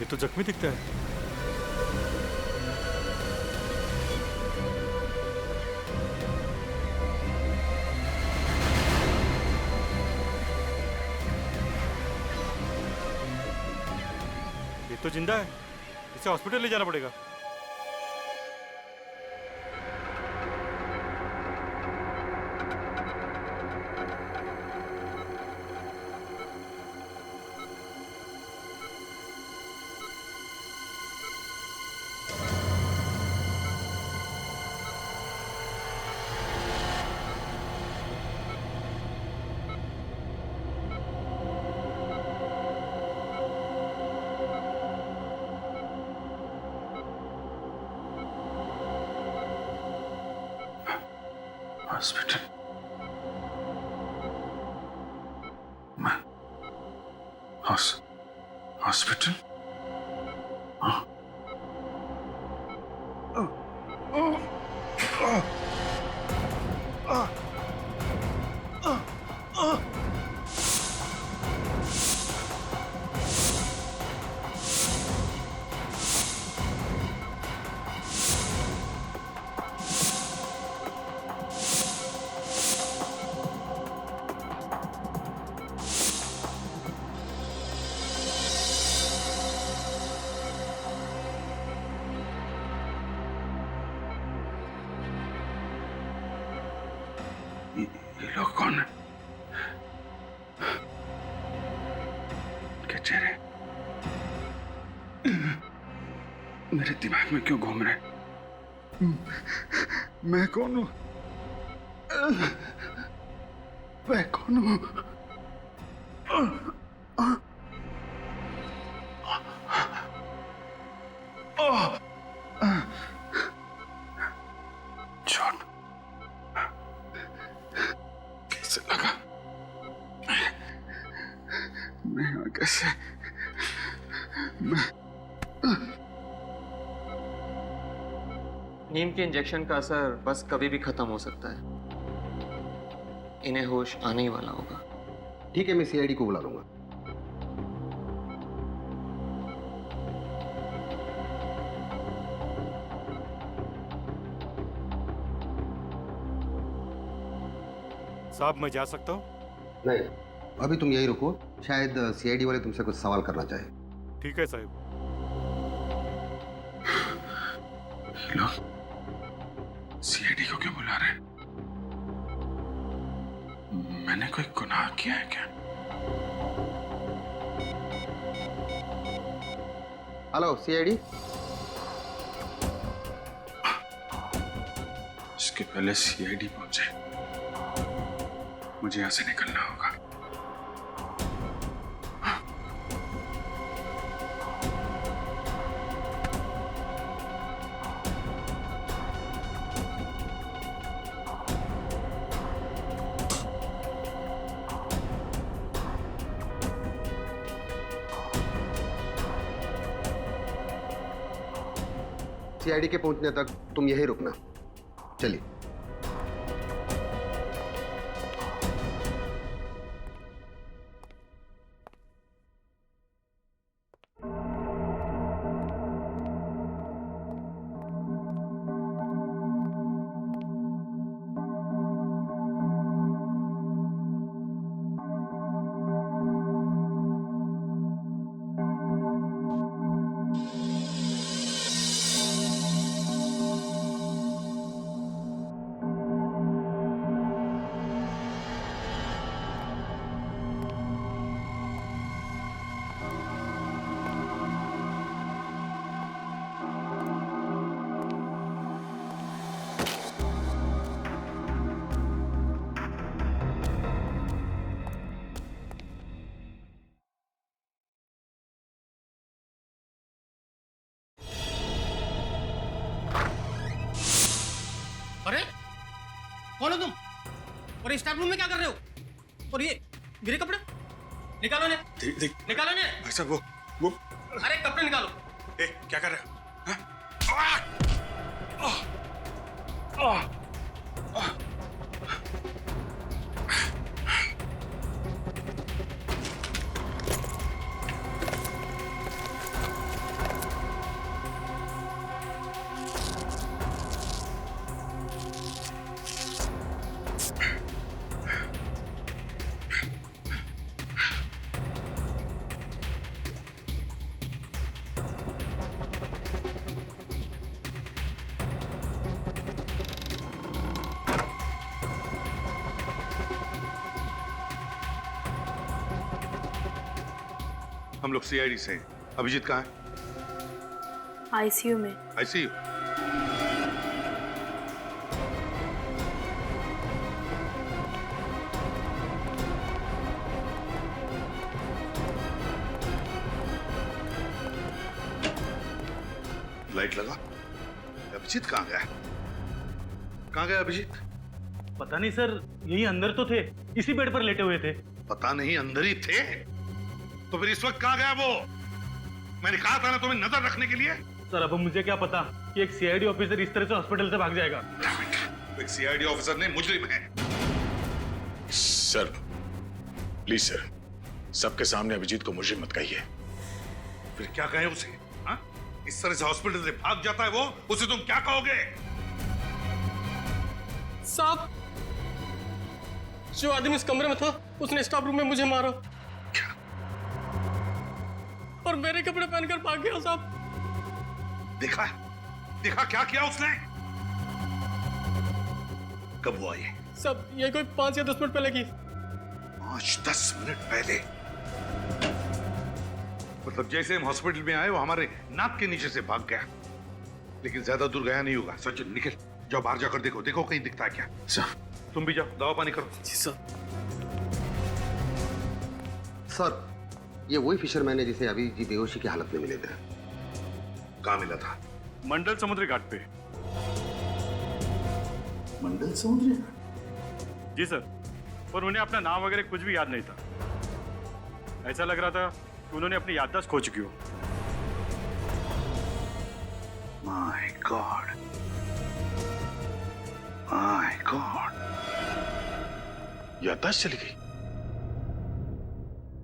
तो जख्मी दिखता है। ये तो जिंदा है, इसे हॉस्पिटल ले जाना पड़ेगा। हॉस्पिटल? मैं हॉस्पिटल? ये लोग कौन है? क्या चेहरे मेरे दिमाग में क्यों घूम रहे? मैं कौन हूं? मैं कौन हूं? चोट कैसे लगा? मैं यहाँ कैसे? नींद के इंजेक्शन का असर बस कभी भी खत्म हो सकता है। इन्हें होश आने ही वाला होगा। ठीक है, मैं सीआईडी को बुला लूंगा। साहब मैं जा सकता हूँ? नहीं, अभी तुम यही रुको, शायद सीआईडी वाले तुमसे कुछ सवाल करना चाहे। ठीक है साहब। लोग सीआईडी को क्यों बुला रहे हैं? मैंने कोई गुनाह किया है क्या? Hello CID. इसके पहले सीआईडी पहुंचे, मुझे यहां से निकलना होगा। सीआईडी के पहुंचने तक तुम यहीं रुकना। चलिए। अरे कौन हो तुम? और इस स्टाफ रूम में क्या कर रहे हो? और ये मेरे कपड़े निकालो ने। निकालो ने। भाई साहब वो अरे कपड़े निकालो। क्या कर रहे हो? हम लोग सीआईडी से हैं। अभिजीत कहाँ है? आईसीयू में। आईसीयू? लाइट लगा। अभिजीत कहाँ गया? कहाँ गया अभिजीत? पता नहीं सर, यही अंदर तो थे, इसी बेड पर लेटे हुए थे। पता नहीं, अंदर ही थे? तो फिर इस वक्त कहाँ गया वो? मैंने कहा था ना तुम्हें नजर रखने के लिए। सर अब मुझे क्या पता कि एक सीआईडी ऑफिसर इस तरह से हॉस्पिटल से भाग जाएगा। एक सीआईडी ऑफिसर ने मुजरिम है। सर प्लीज सर, सबके सामने अभिजीत को मुजरिम मत कहिए। फिर क्या कहे उसे? हाँ? इस तरह से हॉस्पिटल से भाग जाता है वो, उसे तुम क्या कहोगे? साहब, जो आदमी इस कमरे में था उसने स्टाफ रूम में मुझे मारा और मेरे कपड़े पहनकर भाग गया साहब। देखा? देखा क्या किया उसने? कब हुआ ये? सब ये कोई 5 या 10 मिनट पहले की। 5-10 मिनट पहले? मतलब जैसे हम हॉस्पिटल में आए वो हमारे नाक के नीचे से भाग गया, लेकिन ज्यादा दूर गया नहीं होगा। सचिन निकल, जाओ बाहर जाकर देखो, देखो कहीं दिखता है क्या। सर। तुम भी जाओ, दवा पानी करो। जी सर। सर, ये वही फिशरमैन है जिसे अभी जी बेहोशी की हालत में मिले थे। कहाँ मिला था? मंडल समुद्री घाट पे। मंडल समुद्री? जी सर, और उन्हें अपना नाम वगैरह कुछ भी याद नहीं था। ऐसा लग रहा था कि उन्होंने अपनी याददाश्त खो चुकी हो। My God, my God. याददाश्त चली गई।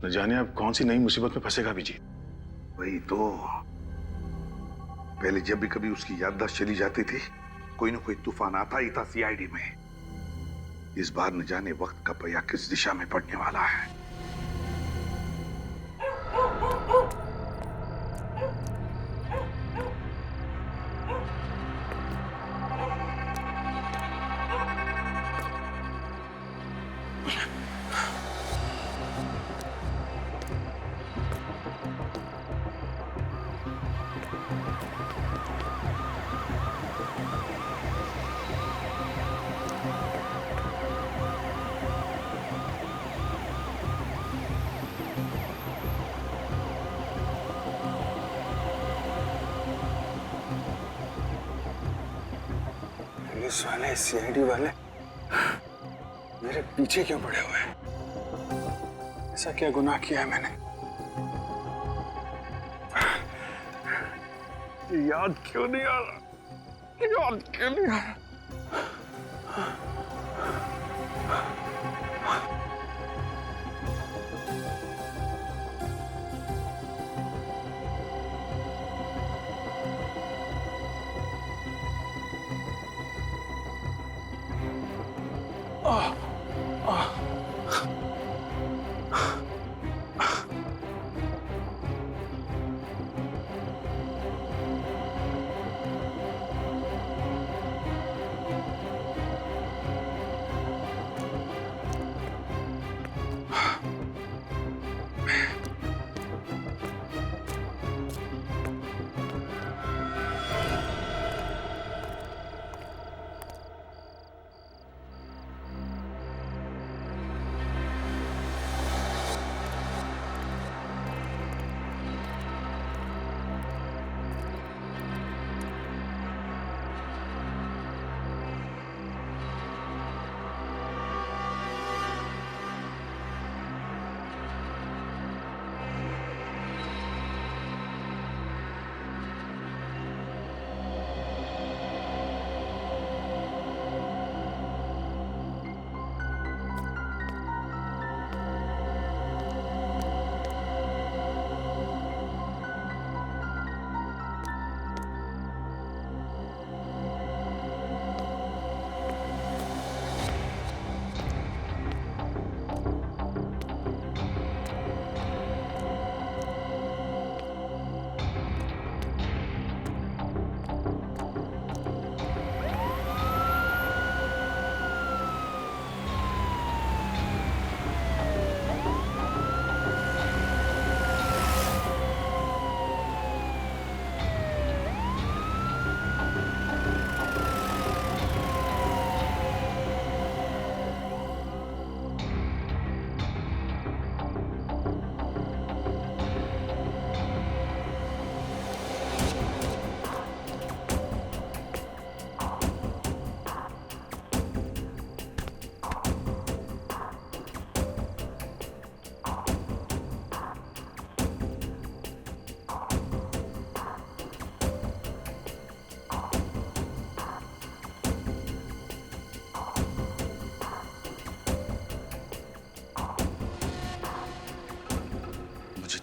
न जाने अब कौन सी नई मुसीबत में फंसेगा अभिजीत। वही तो, पहले जब भी कभी उसकी याददाश्त चली जाती थी, कोई ना कोई तूफान आता ही था सीआईडी में। इस बार न जाने वक्त का पहिया किस दिशा में पड़ने वाला है। पुलिस वाले, सीआईडी वाले मेरे पीछे क्यों पड़े हुए हैं? ऐसा क्या गुनाह किया है मैंने? याद क्यों नहीं आ रहा? याद क्यों नहीं आ रहा?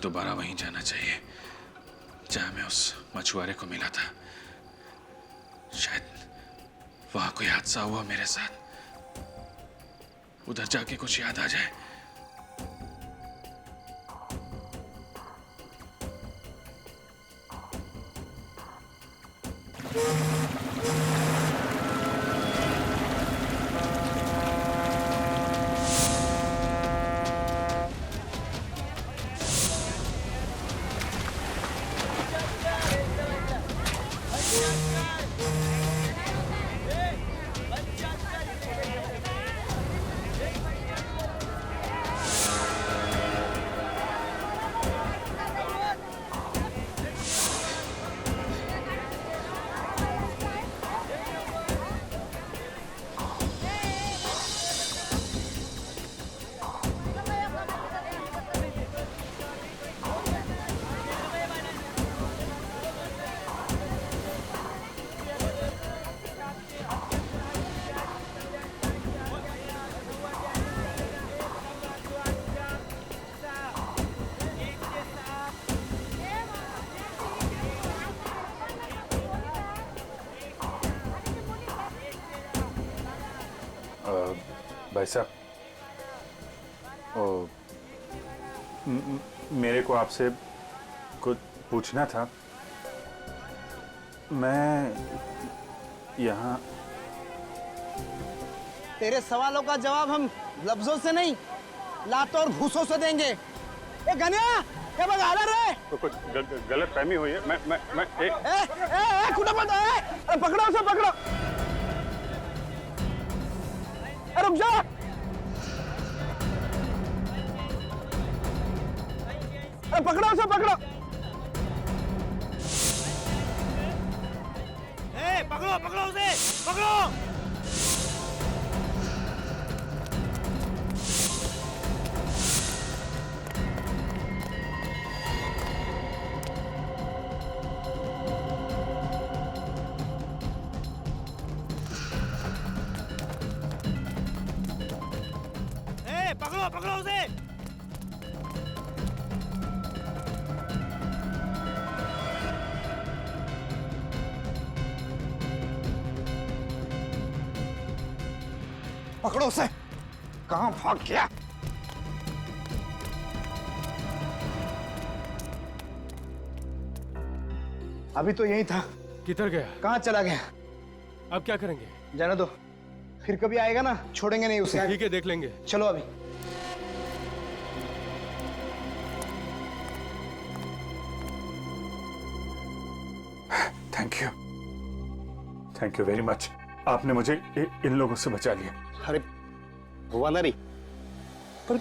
दोबारा वहीं जाना चाहिए जहां मैं उस मछुआरे को मिला था। शायद वहां कोई हादसा हुआ मेरे साथ, उधर जाके कुछ याद आ जाए। भाई साहब, मेरे को आपसे कुछ पूछना था। मैं यहाँ तेरे सवालों का जवाब हम लफ्जों से नहीं, लातों और घूसों से देंगे। ए गनिया, क्या बगा रे? तो कुछ गलत फहमी हुई है। मैं एक ए कुटा मत, अरे पकड़ो उसे, पकड़ो। अरे रुक जा। अरे पकड़ो उसे, पकड़ो। ए पकड़ो, पकड़ो उसे, पकड़ो। पकड़ो, पकड़ो उसे। पकड़ो उसे। कहां भाग गया? अभी तो यही था। किधर गया? कहां चला गया? अब क्या करेंगे? जाने दो, फिर कभी आएगा ना, छोड़ेंगे नहीं उसे। ठीक है, देख लेंगे। चलो अभी। Thank you very much. आपने मुझे इन लोगों से बचा लिया। अरे हुआ ना नहीं, पर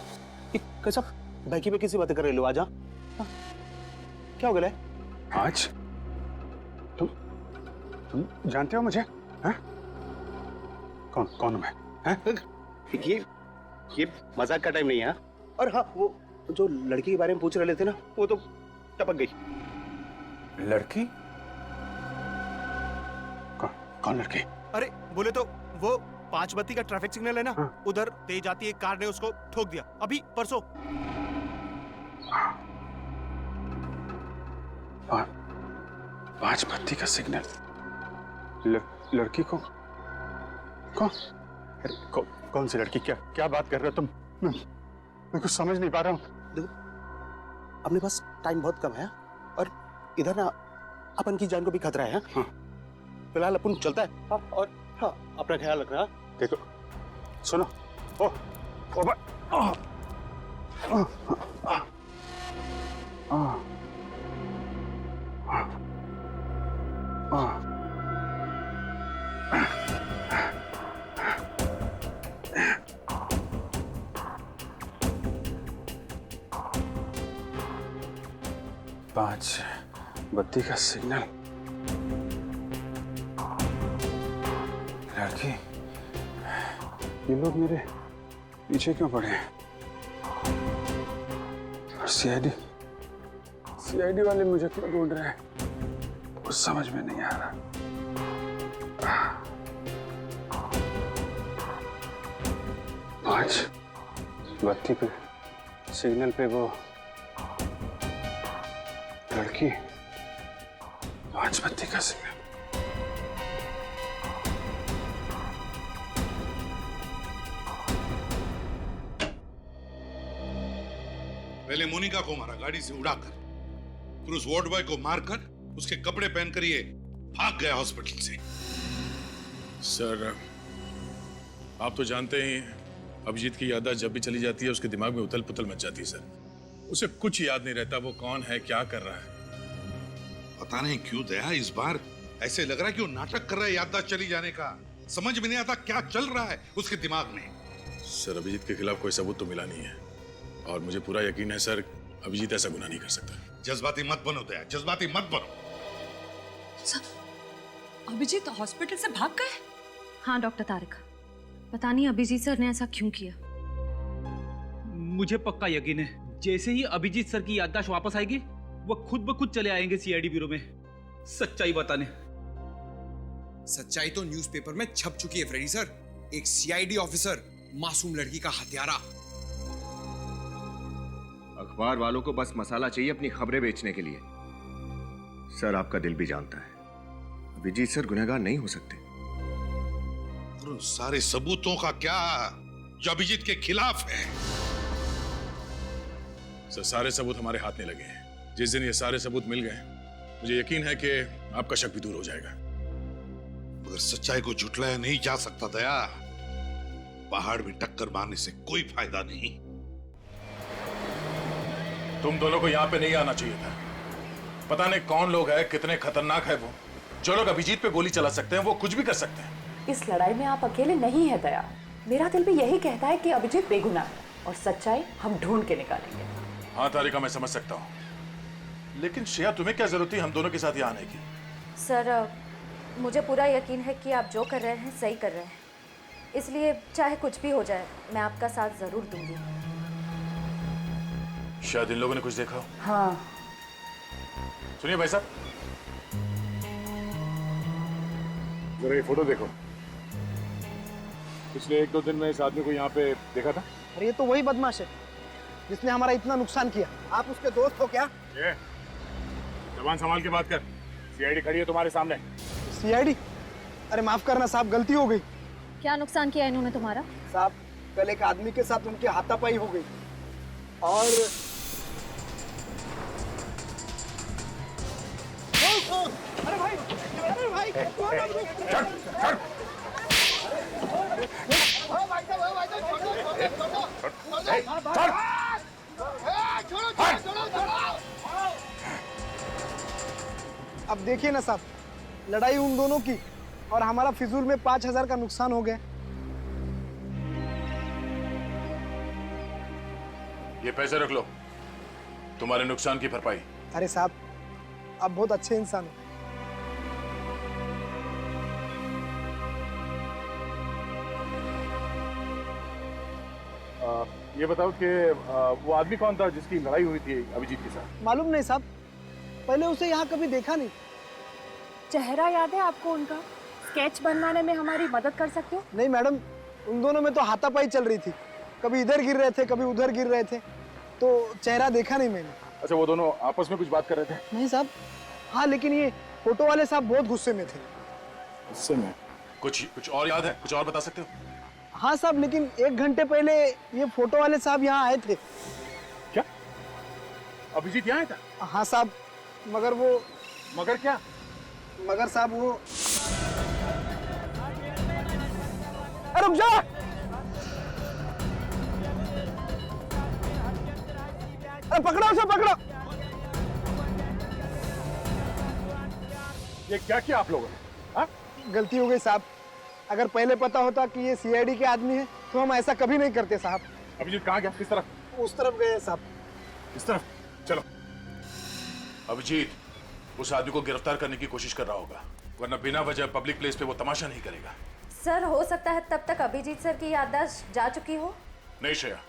कैसा बैकी पे किसी बातें कर रहे लो? आजा। क्या हो गया? आज तुम जानते हो मुझे? हैं? कौन हूं मैं? हैं? ये मजाक का टाइम नहीं है। और हाँ, वो जो लड़की के बारे में पूछ रहे थे ना, वो तो टपक गई। लड़की? कौन लड़की? अरे बोले तो वो 5 बत्ती का ट्रैफिक सिग्नल है ना, हाँ। उधर तेज आती एक कार ने उसको ठोक दिया अभी परसों। 5 बत्ती का सिग्नल? लड़की को कौन सी लड़की? क्या बात कर रहे हो तुम? मैं कुछ समझ नहीं पा रहा हूँ। देखो, अपने पास टाइम बहुत कम है और इधर ना अपन की जान को भी खतरा है। हाँ। फिलहाल अपन चलता है। हाँ, और हाँ, अपना ख्याल रखना। देखो, सुनो। पांच बत्ती का सिग्नल। लड़की, ये लोग मेरे पीछे क्यों पड़े हैं? और सीआईडी वाले मुझे क्यों ढूंढ रहे हैं? कुछ समझ में नहीं आ रहा। पांच बत्ती पे सिग्नल पे वो की पांच बत्ती का सिग्नल। पहले मोनिका को मारा गाड़ी से उड़ाकर, फिर उस वार्ड बॉय को मारकर उसके कपड़े पहनकर ये भाग गया हॉस्पिटल से। सर, आप तो जानते ही अभिजीत की याददाश्त जब भी चली जाती है उसके दिमाग में उथल पुथल मच जाती है सर। उसे कुछ याद नहीं रहता वो कौन है, क्या कर रहा है। पता नहीं क्यों दया इस बार ऐसे लग रहा है कि वो नाटक कर रहा है याददाश्त चली जाने का। समझ में नहीं आता क्या चल रहा है उसके दिमाग में। सर, अभिजीत के खिलाफ कोई सबूत तो मिला नहीं है और मुझे पूरा यकीन है सर अभिजीत ऐसा गुनाह नहीं कर सकता। जज्बाती मत बनो दया, जज्बाती मत बनो। अभिजीत हॉस्पिटल से भाग गए? हाँ डॉक्टर तारिक, पता नहीं अभिजीत सर ने ऐसा क्यों किया। मुझे पक्का यकीन है जैसे ही अभिजीत सर की याददाश्त वापस आएगी वो खुद ब खुद चले आएंगे सीआईडी ब्यूरो में सच्चाई बताने। सच्चाई तो न्यूज़पेपर में छप चुकी है फ्रेडी सर। एक सीआईडी ऑफिसर मासूम लड़की का हत्यारा। अखबार वालों को बस मसाला चाहिए अपनी खबरें बेचने के लिए। सर, आपका दिल भी जानता है अभिजीत सर गुनहगार नहीं हो सकते। और उन सारे सबूतों का क्या जो अभिजीत के खिलाफ है? सर, सारे सबूत हमारे हाथ में लगे हैं। जिस दिन ये सारे सबूत मिल गए मुझे यकीन है कि आपका शक भी दूर हो जाएगा। मगर सच्चाई को झुठलाया नहीं जा सकता दया। पहाड़ में टक्कर मारने से कोई फायदा नहीं। तुम दोनों को यहाँ पे नहीं आना चाहिए था। पता नहीं कौन लोग हैं, कितने खतरनाक है वो। जो लोग अभिजीत पे गोली चला सकते हैं वो कुछ भी कर सकते हैं। इस लड़ाई में आप अकेले नहीं है दया। मेरा दिल भी यही कहता है कि अभिजीत बेगुनाह है और सच्चाई हम ढूंढ के निकालेंगे। हाँ तारिका, मैं समझ सकता हूँ, लेकिन श्रेया तुम्हें क्या जरूरत थी हम दोनों के साथ यहाँ आने की? सर, मुझे पूरा यकीन है कि आप जो कर रहे हैं सही कर रहे हैं, इसलिए चाहे कुछ भी हो जाए मैं आपका साथ जरूर दूंगी। शायद इन लोगों ने कुछ देखा हो। हाँ। सुनिए भाई साहब, जरा ये फोटो देखो। पिछले 1-2 दिन में इस आदमी को यहाँ पे देखा था। अरे ये तो वही बदमाश है जिसने हमारा इतना नुकसान किया। आप उसके दोस्त हो क्या? ये जबान संभाल के बात कर। सीआईडी खड़ी है तुम्हारे सामने। सीआईडी? अरे माफ करना साहब, गलती हो गई। क्या नुकसान किया इन्होंने तुम्हारा? साहब, कल एक आदमी के साथ उनकी हाथापाई हो गई और अरे भाई, अरे भाई, अब देखिए ना साहब, लड़ाई उन दोनों की और हमारा फिजूल में 5,000 का नुकसान हो गया। ये पैसे रख लो, तुम्हारे नुकसान की भरपाई। अरे साहब, आप बहुत अच्छे इंसान हो। ये बताओ कि वो आदमी कौन था जिसकी लड़ाई हुई थी अभिजीत के साथ? मालूम नहीं साहब, पहले उसे यहाँ कभी देखा नहीं। चेहरा याद है आपको उनका? स्केच बनवाने में हमारी मदद कर सकते हो? नहीं मैडम, उन दोनों में तो हाथापाई चल रही थी। कभी इधर गिर रहे थे, कभी उधर गिर रहे थे, तो चेहरा देखा नहीं मैंने। अच्छा, वो दोनों आपस में कुछ बात कर रहे थे? नहीं साहब। हाँ, लेकिन ये फोटो वाले साहब बहुत गुस्से में थे। गुस्से में? कुछ और याद है? कुछ और बता सकते हो? हाँ साहब, लेकिन 1 घंटे पहले ये फोटो वाले साहब यहाँ आए थे। क्या अभिजीत यहाँ आया था? हाँ साहब, मगर वो। मगर क्या? मगर साहब वो। अरे रुक जा! अरे पकड़ो उसे, पकड़ो! ये क्या किया आप लोगों ने? हाँ? गलती हो गई साहब। अगर पहले पता होता कि ये सीआईडी के आदमी है तो हम ऐसा कभी नहीं करते साहब। अभिजीत कहाँ गया? किस तरफ? उस तरफ गए साहब। किस तरफ? चलो। अभिजीत उस आदमी को गिरफ्तार करने की कोशिश कर रहा होगा, वरना बिना वजह पब्लिक प्लेस पे वो तमाशा नहीं करेगा। सर, हो सकता है तब तक अभिजीत सर की याददाश्त जा चुकी हो। नहीं श्रेया,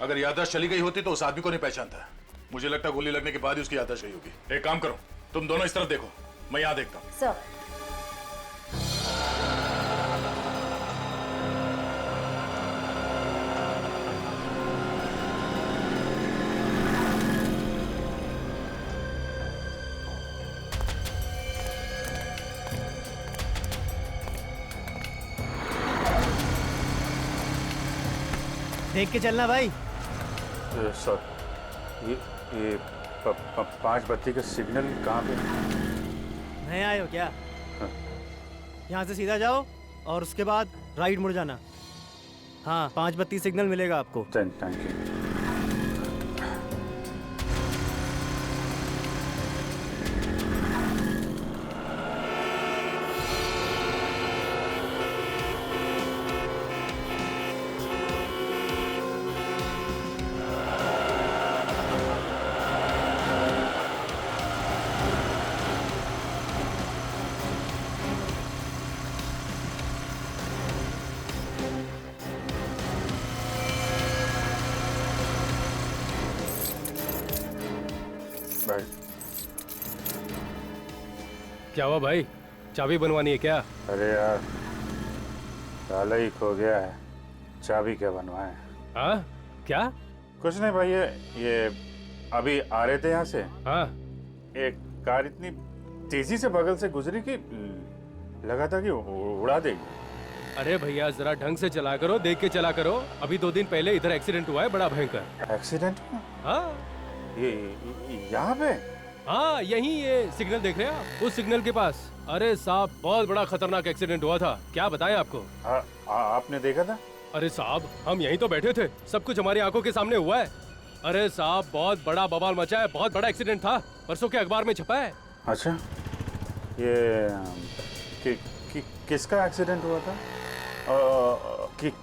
अगर याददाश्त चली गई होती तो उस आदमी को नहीं पहचानता। मुझे लगता है गोली लगने के बाद ही उसकी याददाश्त गई होगी। एक काम करो, तुम दोनों इस तरफ देखो, मैं यहाँ देखता हूँ। सर। देख के चलना भाई। सर ये 5 बत्ती का सिग्नल कहाँ पे? नए आए हो क्या? यहाँ से सीधा जाओ और उसके बाद राइट मुड़ जाना। हाँ 5 बत्ती सिग्नल मिलेगा आपको। Thank you. क्या हुआ भाई, चाबी बनवानी है क्या? अरे यार ताला ही खो गया है, चाबी क्या बनवाएं? हाँ क्या? कुछ नहीं भाई, ये अभी आ रहे थे यहाँ से। हाँ एक कार इतनी तेजी से बगल से गुजरी कि लगा था कि उड़ा देगी। अरे भैया जरा ढंग से चला करो, देख के चला करो। अभी 2 दिन पहले इधर एक्सीडेंट हुआ है बड़ा भयंकर। एक्सीडेंट? हाँ ये यहाँ पे? हाँ यही ये सिग्नल देख रहे हैं आप, उस सिग्नल के पास। अरे साहब बहुत बड़ा खतरनाक एक्सीडेंट हुआ था, क्या बताएं आपको। आपने देखा था? अरे साहब हम यहीं तो बैठे थे, सब कुछ हमारी आंखों के सामने हुआ है। अरे साहब बहुत बड़ा बवाल मचा है, बहुत बड़ा एक्सीडेंट था, परसों के अखबार में छपा है। अच्छा ये किसका एक्सीडेंट हुआ था?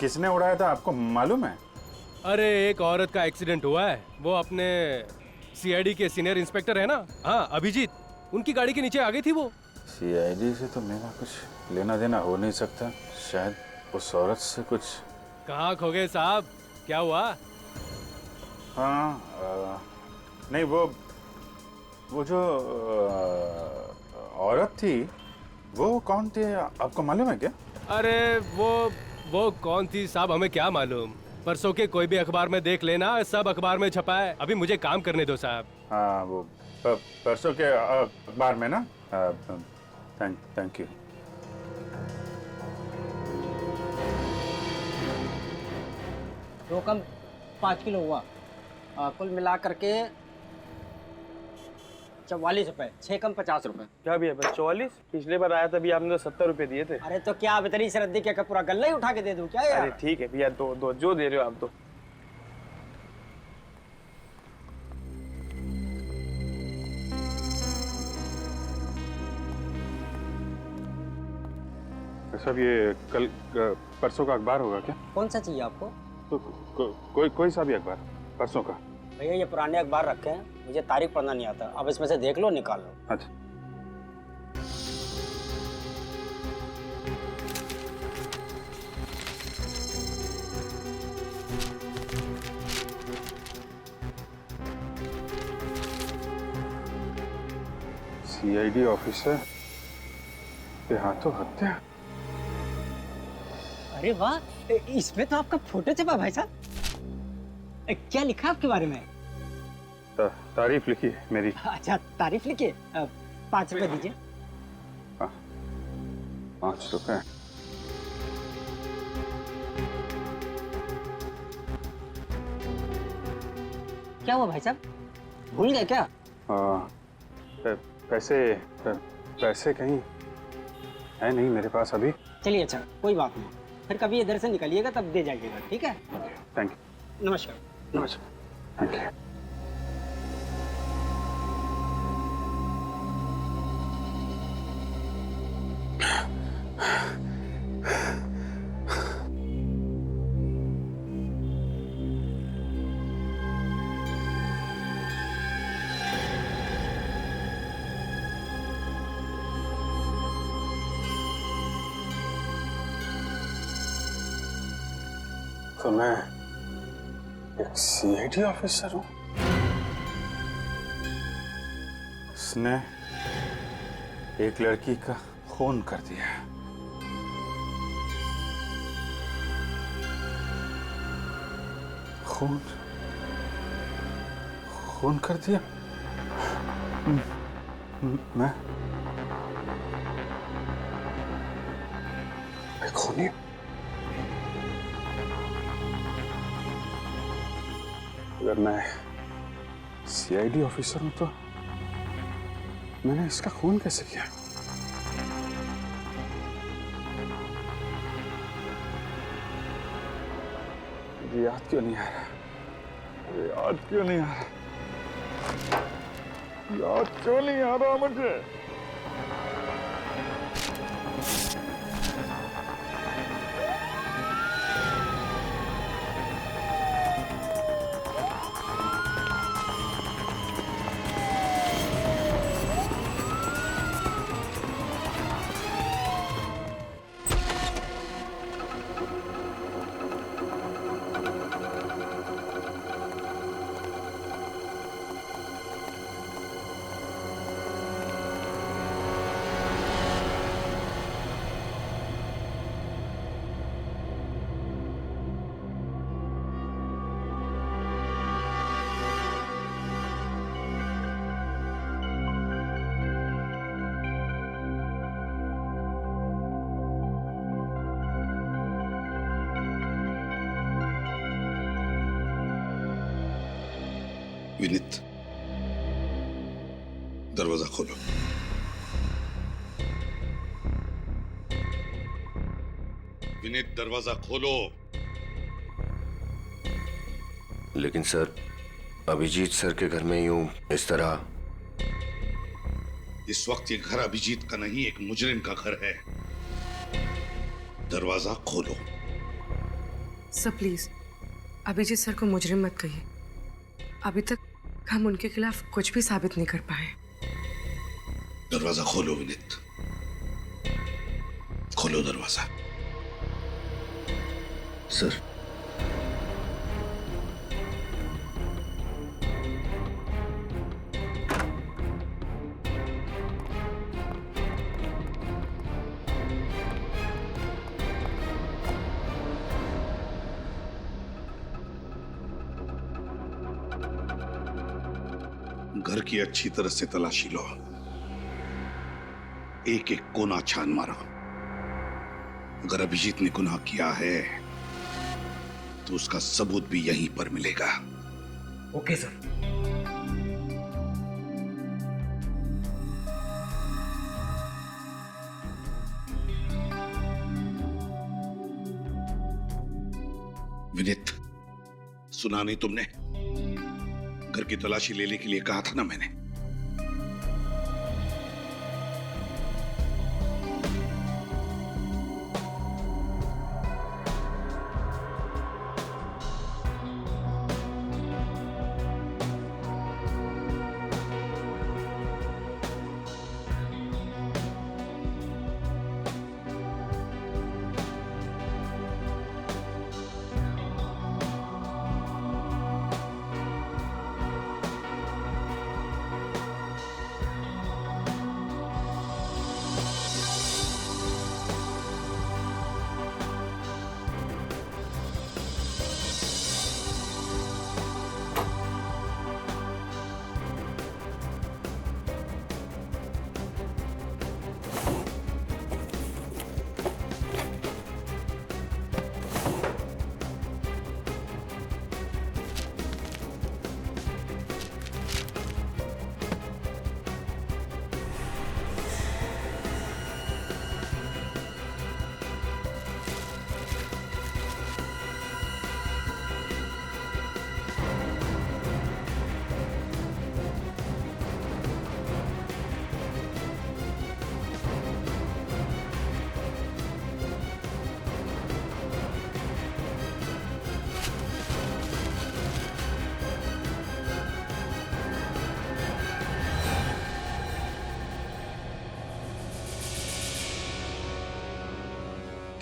किसने उड़ाया था आपको मालूम है? अरे एक औरत का एक्सीडेंट हुआ है, वो अपने सीआईडी के सीनियर इंस्पेक्टर है ना, हाँ अभिजीत, उनकी गाड़ी के नीचे आ गई थी वो। सीआईडी से तो मेरा कुछ लेना देना हो नहीं सकता, शायद उस औरत से कुछ। कहाँ खो गए साहब, क्या हुआ? हाँ नहीं वो जो औरत थी वो कौन थी आपको मालूम है क्या? अरे वो कौन थी साहब, हमें क्या मालूम, परसों के कोई भी अखबार में देख लेना, सब अखबार में छपा है। अभी मुझे काम करने दो साहब। हाँ वो परसों के अखबार में ना। Thank you. रोकम 5 किलो हुआ, कुल मिला करके 44 रुपए, 6 कम 50 रुपए। क्या भी है 44? पिछले बार आया था भी आपने तो 70 रुपए दिए थे। अरे तो क्या इतनी सरदी क्या पूरा गल्ला ही उठा के दे दूं क्या यार? अरे ठीक है भैया, दो जो दे रहे हो आप तो। सब ये कल परसों का अखबार होगा क्या? कौन सा चाहिए आपको? तो कोई सा भी अखबार परसों का। भैया ये पुराने अखबार रखे हैं, मुझे तारीख पढ़ना नहीं आता, अब इसमें से देख लो, निकाल लो। अच्छा सीआईडी ऑफिसर के हाथों हत्या। अरे वाह, इसमें तो आपका फोटो छपा भाई साहब। क्या लिखा आपके बारे में? तारीफ लिखी है मेरी। अच्छा तारीफ लिखी, 5 रुपए दीजिए। 5 रुपए? क्या हुआ भाई साहब, भूल गए क्या? पैसे कहीं है नहीं मेरे पास अभी। चलिए अच्छा कोई बात नहीं, फिर कभी इधर से निकलिएगा तब दे जाइएगा, ठीक है? Thank you. नमस्कार। नमस्कार। Thank you. तो मैं एक सीआईडी ऑफिसर हूँ। उसने एक लड़की का खून कर दिया। खून कर दिया? मैं खूनी? अगर मैं सीआईडी ऑफिसर हूं तो मैंने इसका खून कैसे किया? मुझे याद क्यों नहीं आ रहा? मुझे याद क्यों नहीं आ रहा? याद क्यों नहीं आ रहा मुझे? विनीत, दरवाजा खोलो। विनीत, दरवाजा खोलो। लेकिन सर, अभिजीत सर के घर में यूं इस तरह। इस वक्त ये घर अभिजीत का नहीं, एक मुजरिम का घर है। दरवाजा खोलो। सर प्लीज, अभिजीत सर को मुजरिम मत कहिए। अभी तक हम उनके खिलाफ कुछ भी साबित नहीं कर पाए। दरवाजा खोलो विनीत, खोलो दरवाजा। सर, घर की अच्छी तरह से तलाशी लो, एक एक कोना छान मारो। अगर अभिजीत ने गुनाह किया है तो उसका सबूत भी यहीं पर मिलेगा। Okay sir. विनीत, सुना नहीं तुमने? घर की तलाशी लेने के लिए कहा था ना मैंने।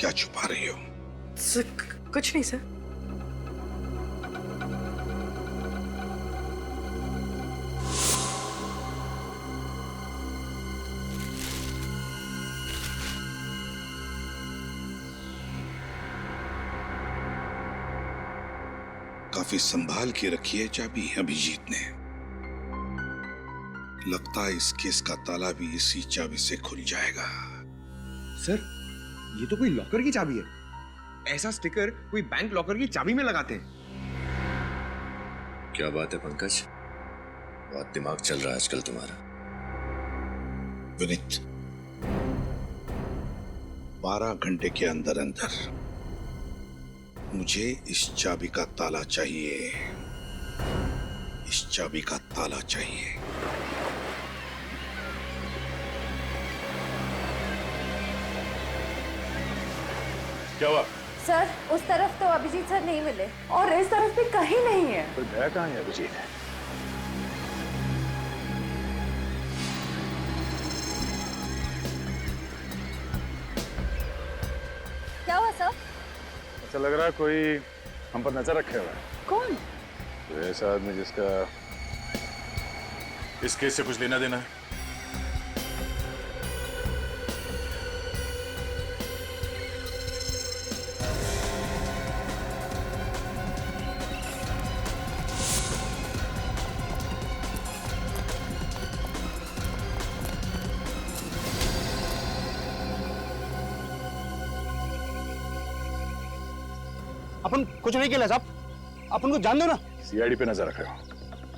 क्या छुपा रही हो? सर, कुछ नहीं सर। काफी संभाल के रखी है चाबी अभिजीत ने। लगता है इस केस का ताला भी इसी चाबी से खुल जाएगा। सर, ये तो कोई लॉकर की चाबी है। ऐसा स्टिकर कोई बैंक लॉकर की चाबी में लगाते हैं। क्या बात है पंकज, बहुत दिमाग चल रहा है आजकल तुम्हारा। विनीत, 12 घंटे के अंदर अंदर मुझे इस चाबी का ताला चाहिए। इस चाबी का ताला चाहिए। क्या हुआ? सर, उस तरफ तो अभिजीत सर नहीं मिले और इस तरफ भी कहीं नहीं है। तो गया कहाँ है अभिजीत? क्या हुआ सर? ऐसा लग रहा है कोई हम पर नजर रखे हुआ है। कौन? तो ऐसा आदमी जिसका इस केस से कुछ लेना देना है। अपन कुछ नहीं किया साहब, अपन को जान दो ना। सीआईडी पे नजर रख रहे हो,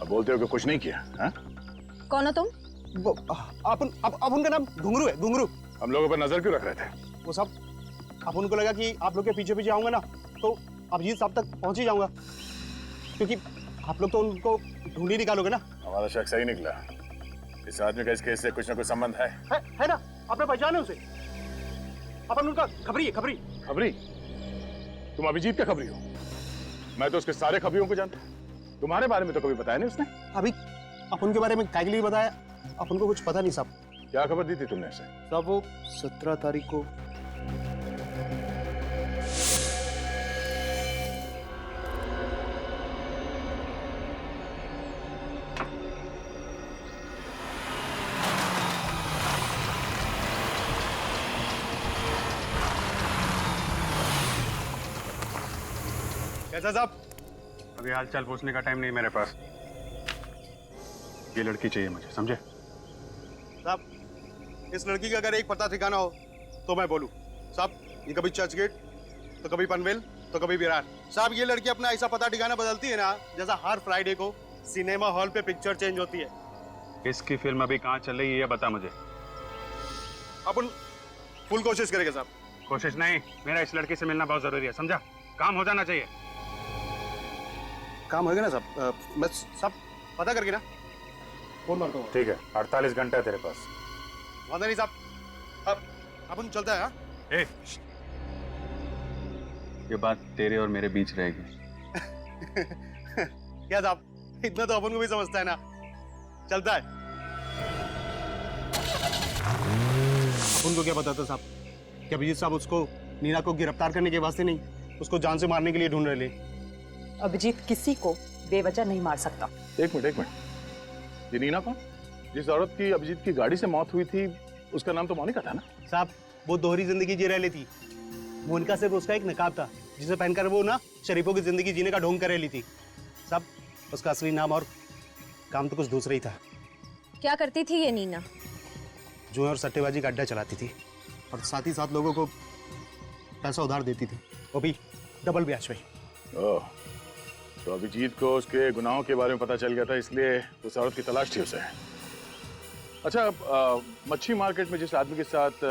अब बोलते हो कि कुछ नहीं किया। हाँ? कौन हो तुम? अपन का नाम घुंगरू है, घुंगरू। हम लोगों पर नजर क्यों रख रहे थे? वो साहब, अपन को लगा कि आप लोग के पीछे पीछे आऊंगा ना तो अभिजीत साहब तक पहुंच ही जाऊंगा, क्योंकि आप लोग तो उनको ढूंढ ही निकालोगे ना। हमारा शक सही निकला। इस आदमी का इस केस से कुछ ना कुछ संबंध है ना? आपने पहचाने उसे? अपन उनका खबरी है, खबरी। खबरी? तुम अभिजीत का खबरी हो? मैं तो उसके सारे खबरियों को जानता हूं। तुम्हारे बारे में तो कभी बताया नहीं उसने। अभी अपन के बारे में काय के लिए बताया? अपन को कुछ पता नहीं साहब। क्या खबर दी थी तुमने उसे? साहब वो 17 तारीख को कैसा साहब? अभी हालचाल पूछने का टाइम नहीं मेरे पास। ये लड़की चाहिए मुझे, समझे? साहब, इस लड़की का अगर एक पता ठिकाना हो तो मैं बोलूं। साहब, ये कभी चर्च गेट, तो कभी पनवेल, तो कभी विरार। साहब, ये लड़की अपना ऐसा पता ठिकाना बदलती है ना, जैसा हर फ्राइडे को सिनेमा हॉल पे पिक्चर चेंज होती है। इसकी फिल्म अभी कहाँ चल रही है ये बता मुझे। अपन फुल कोशिश करेंगे साहब। कोशिश नहीं, मेरा इस लड़की से मिलना बहुत जरूरी है, समझा? काम हो जाना चाहिए। काम होगा ना साहब? मैं सब पता करके ना फोन मारता हूँ। ठीक है, 48 घंटा है तेरे पास। वादा नहीं साहब, अब अपन चलता है। हाँ? ये बात तेरे और मेरे बीच रहेगी। क्या साहब, इतना तो अपन को भी समझता है ना। चलता है। अपन को क्या पता था साहब कि अभिजीत साहब उसको नीना को गिरफ्तार करने के वास्ते नहीं, उसको जान से मारने के लिए ढूंढ रहे थे। अभिजीत किसी को बेवजह नहीं मार सकता। एक मिनट, ये नीना कौन? जिस औरत की अभिजीत की गाड़ी से मौत हुई थी उसका नाम तो मोनिका था ना? साहब, वो दोहरी जिंदगी जी रही थी। मोनिका सिर्फ उसका एक नकाब था जिसे पहनकर वो ना शरीफों की जिंदगी जीने का ढोंग कर रही थी। साहब, उसका असली नाम और काम तो कुछ दूसरा ही था। क्या करती थी ये नीना? जुए और सट्टेबाजी का अड्डा चलाती थी और साथ ही साथ लोगों को पैसा उधार देती थी, वो भी डबल ब्याज पे। ओह, तो अभिजीत को उसके गुनाहों के बारे में पता चल गया था, इसलिए उस औरत की तलाश थी उसे। अच्छा, मच्छी मार्केट में जिस आदमी के साथ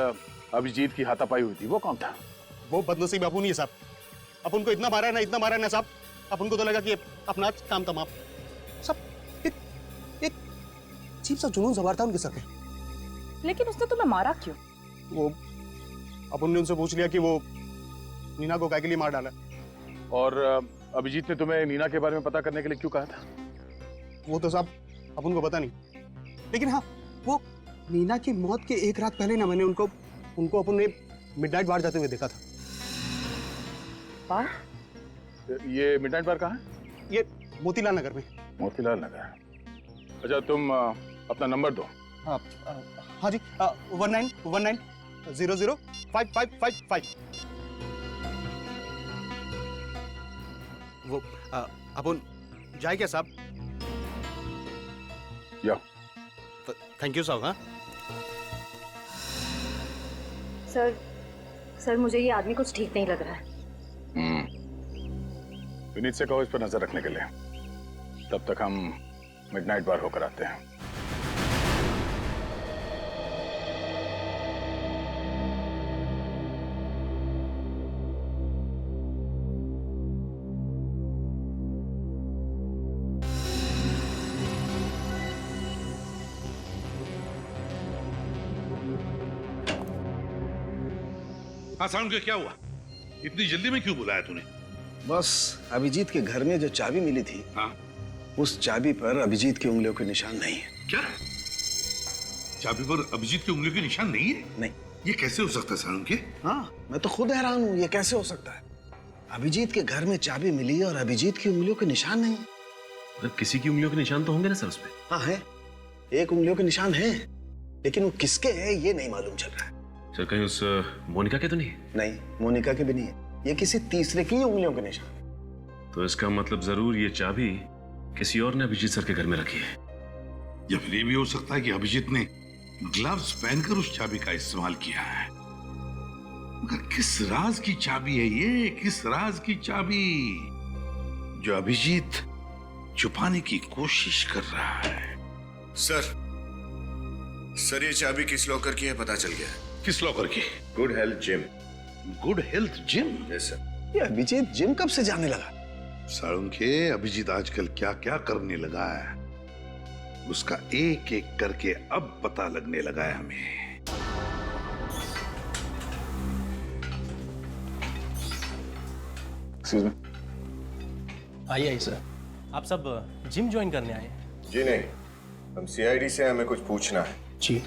अभिजीत की हाथापाई हुई थी वो कौन था? वो बदनसीब अपन ही है साहब। अपन को इतना मारा है ना, इतना मारा है ना साहब, अपन को तो लगा कि अपना काम तमाम। सब एक अजीब सा जुनून सवार था उनके सर पे। लेकिन उसने तुम्हें मारा क्यों? वो अपन ने उनसे पूछ लिया कि वो नीना को काय के लिए मार डाला। और अभिजीत ने तुम्हें नीना के बारे में पता करने के लिए क्यों कहा था? वो तो साहब अपन को पता नहीं, लेकिन हाँ, वो नीना की मौत के एक रात पहले ना मैंने उनको अपन ने मिडनाइट बार जाते हुए देखा था। बार? ये मिडनाइट बार कहाँ है? ये मोतीलाल नगर में। मोतीलाल नगर। अच्छा, तुम अपना नंबर दो। हाँ जी, 1919005555। वो अपन जाए क्या साहब? या थैंक यू साहब। हाँ सर, मुझे ये आदमी कुछ ठीक नहीं लग रहा है। विनीत से कहो इस पर नजर रखने के लिए। तब तक हम मिडनाइट बार होकर आते हैं। हाँ साउंड के क्या हुआ? इतनी जल्दी में क्यों बुलाया तूने? बस अभिजीत के घर में जो चाबी मिली थी, हाँ, उस चाबी पर अभिजीत की उंगलियों के निशान नहीं है। क्या? चाबी पर अभिजीत की उंगलियों के निशान नहीं है? नहीं। ये कैसे हो सकता है साउंड के? हाँ, मैं तो खुद हैरान हूँ, ये कैसे हो सकता है? अभिजीत के घर में चाबी मिली और अभिजीत की उंगलियों के निशान नहीं है। किसी की उंगलियों के निशान तो होंगे ना सर उसपे? हाँ है, एक उंगलियों के निशान है, लेकिन वो किसके हैं ये नहीं मालूम चल रहा है। सर कहीं उस मोनिका के तो नहीं? नहीं, मोनिका के भी नहीं है, ये किसी तीसरे की उंगलियों के निशान है। तो इसका मतलब जरूर ये चाबी किसी और ने अभिजीत सर के घर में रखी है। या फिर ये भी हो सकता है कि अभिजीत ने ग्लव्स पहनकर उस चाबी का इस्तेमाल किया है। मगर किस राज की चाबी है ये? किस राज की चाबी जो अभिजीत छुपाने की कोशिश कर रहा है? सर ये चाबी किस लॉकर की है पता चल गया है। किस लॉकर की? Good health gym. Good health gym? Yes sir. ये अभिजीत जिम कब से जाने लगा? सारुण के अभिजीत आजकल क्या क्या करने लगा है, उसका एक एक करके अब पता लगने लगा है हमें। Excuse me. आइए सर, आप सब जिम ज्वाइन करने आए हैं? जी नहीं, हम सीआईडी से हमें कुछ पूछना है। जी।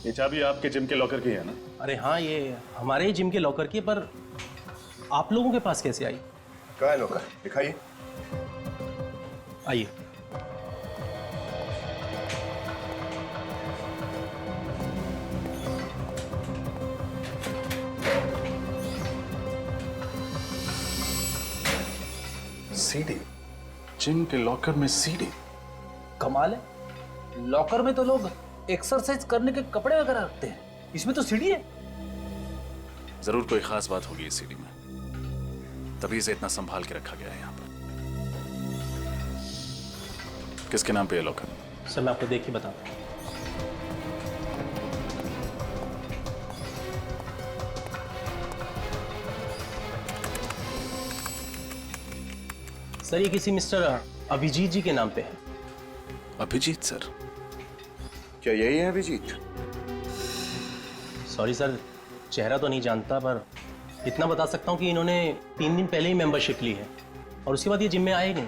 ये चाबी आपके जिम के लॉकर की है ना? अरे हाँ, ये हमारे ही जिम के लॉकर की, पर आप लोगों के पास कैसे आई? कहाँ है लॉकर? दिखाइए। आइए। सीडी? जिम के लॉकर में सीडी? कमाल है, लॉकर में तो लोग एक्सरसाइज करने के कपड़े वगैरह रखते हैं, इसमें तो सीडी है। जरूर कोई खास बात होगी इस सीडी में, तभी इसे इतना संभाल के रखा गया है यहाँ पर। किसके नाम पे ये लॉकर? सर मैं आपको देख के बताता हूँ। सर ये किसी मिस्टर अभिजीत जी के नाम पे है। अभिजीत सर? क्या यही है अभिजीत? सॉरी सर, चेहरा तो नहीं जानता, पर इतना बता सकता हूँ कि इन्होंने 3 दिन पहले ही मेंबरशिप ली है और उसके बाद ये जिम में आए नहीं।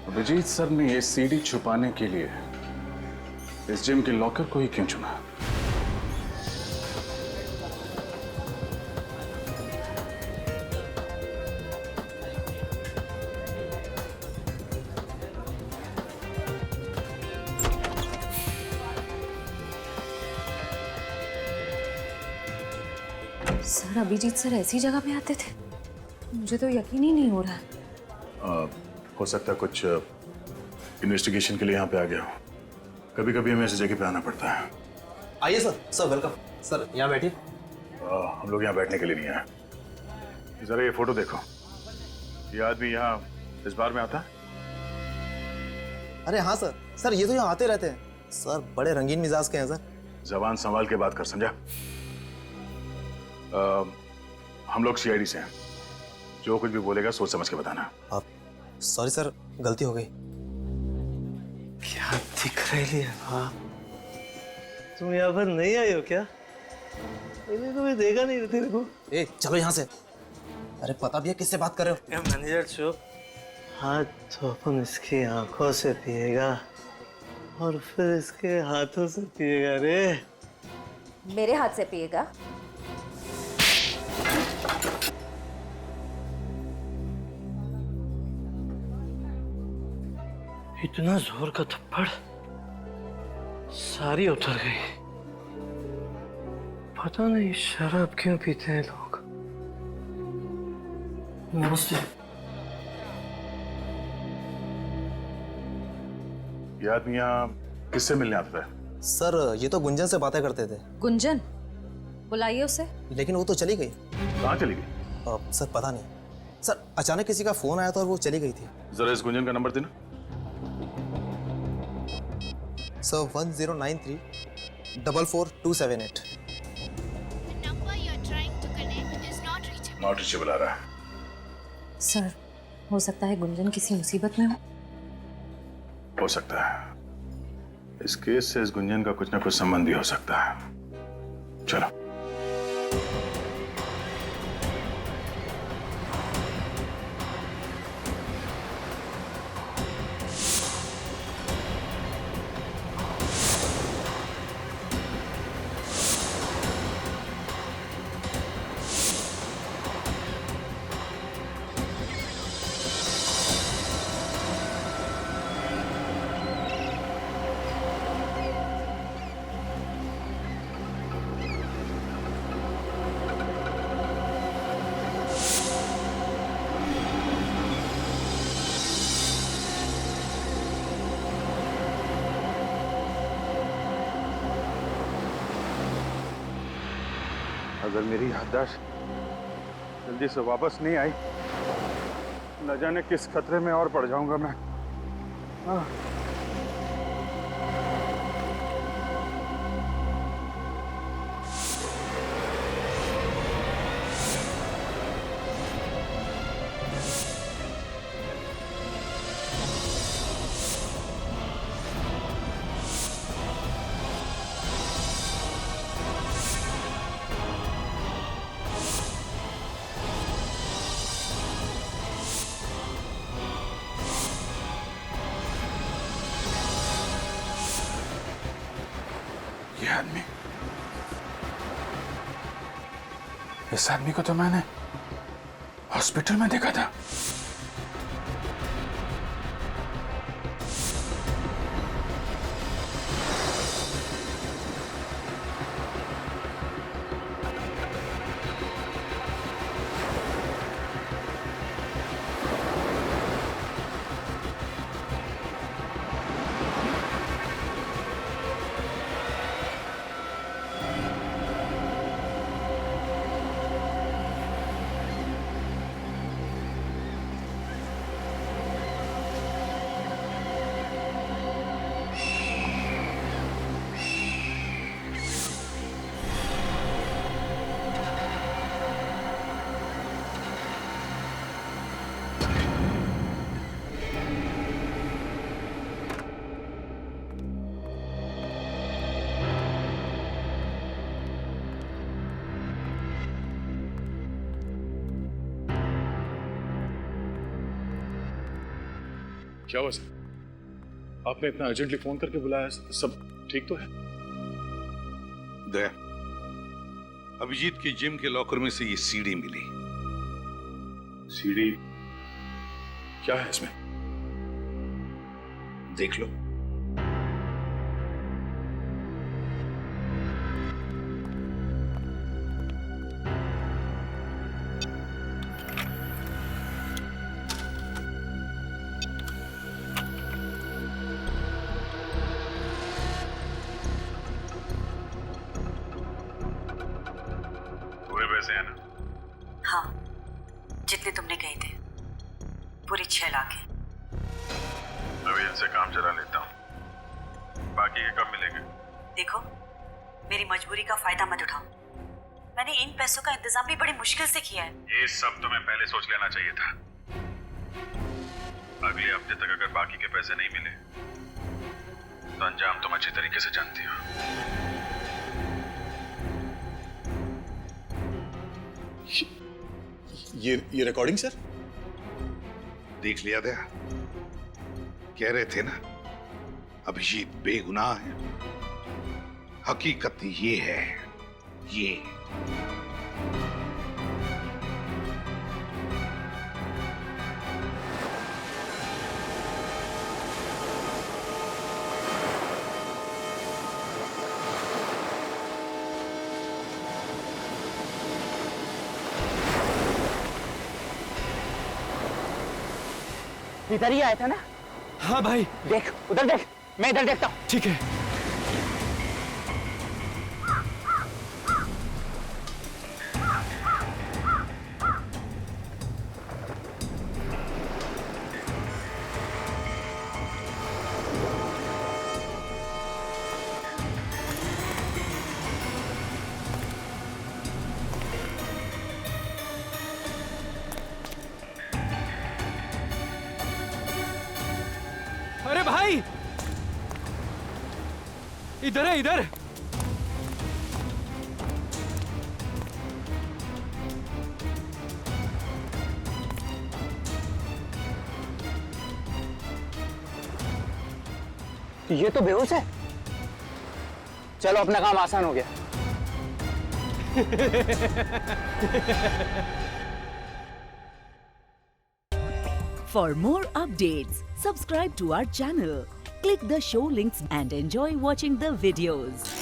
अभिजीत सर ने ये सीडी छुपाने के लिए इस जिम के लॉकर को ही क्यों चुना? सर अभिजीत सर ऐसी जगह पे आते थे? मुझे तो यकीन ही नहीं हो रहा है। हो सकता है कुछ इन्वेस्टिगेशन के लिए यहाँ पे आ गया हो। कभी कभी हमें ऐसी जगह पे आना पड़ता है। आइए सर। Sir welcome. सर यहाँ बैठिए। हम लोग यहाँ बैठने के लिए नहीं आए। जरा ये फोटो देखो, ये आदमी यहाँ इस बार में आता है? अरे हाँ सर, सर ये तो यहाँ आते रहते हैं सर, बड़े रंगीन मिजाज के हैं सर। जबान संभाल के बात कर, समझा? हम लोग सीआईडी से हैं, जो कुछ भी बोलेगा सोच समझ के बताना। आप सॉरी सर, गलती हो गई। क्या दिख रही है आप? तुम यहाँ पर नहीं आई हो क्या? पहले तो मैं देखा नहीं तेरे को। ए चलो यहाँ से। अरे पता भी है किससे बात कर रहे हो? मैनेजर चुप। हाथ तो अपन इसकी आंखों से पिएगा और फिर इसके हाथों से पिएगा रे। मेरे हाथ से पिएगा? इतना जोर का थप्पड़, सारी उतर गई। पता नहीं शराब क्यों पीते हैं लोग। नमस्ते। ये आदमी यहाँ किससे मिलने आता है? सर ये तो गुंजन से बातें करते थे। गुंजन? बुलाइए उसे। लेकिन वो तो चली गई। कहाँ चली गई? सर पता नहीं, सर अचानक किसी का फोन आया था और वो चली गई थी। जरा इस गुंजन का नंबर देना। सर 1093-44278। नॉट रीचेबल आ रहा है। सर हो सकता है गुंजन किसी मुसीबत में हो सकता है। इस केस से इस गुंजन का कुछ ना कुछ संबंध भी हो सकता है। चलो। अगर मेरी याददाश्त जल्दी से वापस नहीं आई, न जाने किस खतरे में और पड़ जाऊंगा मैं। ये आदमी, इस आदमी को तो मैंने हॉस्पिटल में देखा था। क्या हुआ सर? आपने इतना अर्जेंटली फोन करके बुलाया? सब ठीक तो है? दया, अभिजीत के जिम के लॉकर में से ये सीडी मिली। सीडी? क्या है इसमें? देख लो। पैसे हैं ना? हाँ, जितने तुमने कहे थे, पूरे 6 लाख है। अभी इनसे काम चला लेता हूँ, बाकी के कब मिलेंगे? देखो, मेरी मजबूरी का फायदा मत उठाओ। मैंने इन पैसों का इंतजाम भी बड़ी मुश्किल से किया है। ये सब तुम्हें पहले सोच लेना चाहिए था। अगले हफ्ते तक अगर बाकी के पैसे नहीं मिले तो अंजाम तुम अच्छी तरीके से जानती हो। ये रिकॉर्डिंग सर? देख लिया दया, कह रहे थे ना अभिजीत बेगुनाह है। हकीकत ये है, ये इधर ही आया था ना? हाँ भाई। देख उधर देख, मैं इधर देखता हूँ। ठीक है। भाई इधर है, इधर। ये तो बेहोश है। चलो अपना काम आसान हो गया। For more updates, subscribe to our channel, click the show links and enjoy watching the videos.